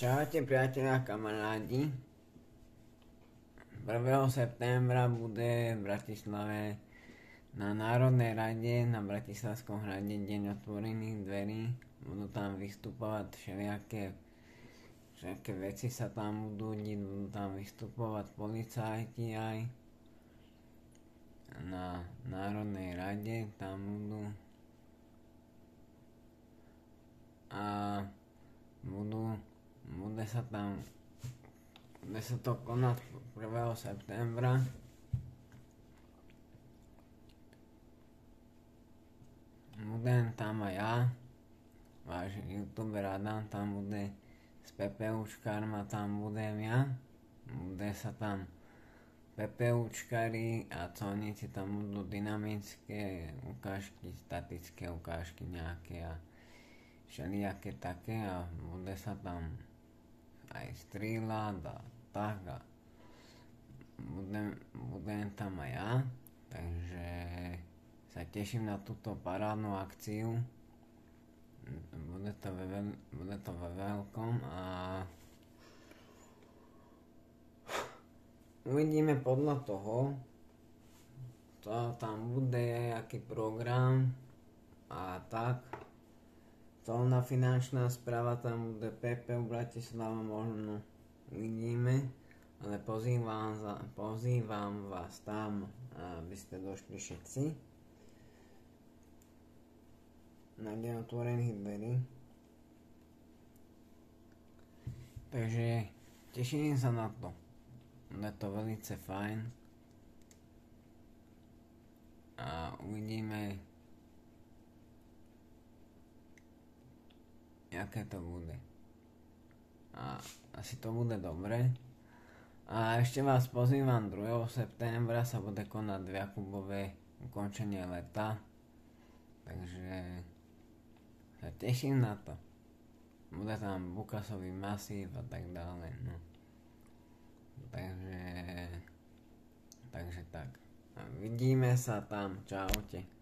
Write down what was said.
Čaute priatelia a kamarádi. 1. septembra bude v Bratislave na Národnej rade na Bratislavskom hrade deň otvorených dverí. Budú tam vystupovať všelijaké veci sa tam budú diť, budú tam vystupovať policajti aj na Národnej rade, tam budú a bude sa to konať 1. septembra. Budem tam aj ja, váš youtuber Adam, tam bude s PPUčkárma, tam budem ja. Bude sa tam PPUčkári a colníci, tam budú dynamické ukážky, statické ukážky nejaké a všelijaké také a bude sa tam aj strieľať a tak a budem tam aj ja, takže sa teším na túto parádnu akciu. Bude to ve veľkom a uvidíme podľa toho, čo tam bude, aký program a tak. Colná finančná správa, tam bude PPU Bratislava, možno uvidíme, ale pozývam vás tam, aby ste došli všetci na deň otvorených dverí. Takže teším sa na to. Bude to velice fajn a uvidíme, aké to bude. A asi to bude dobre. A ešte vás pozývam, 2. septembra sa bude konať v Jakubove ukončenie leta. Takže sa teším na to. Bude tam Bukasový masív a tak ďalej. No. Takže tak. A vidíme sa tam. Čaute.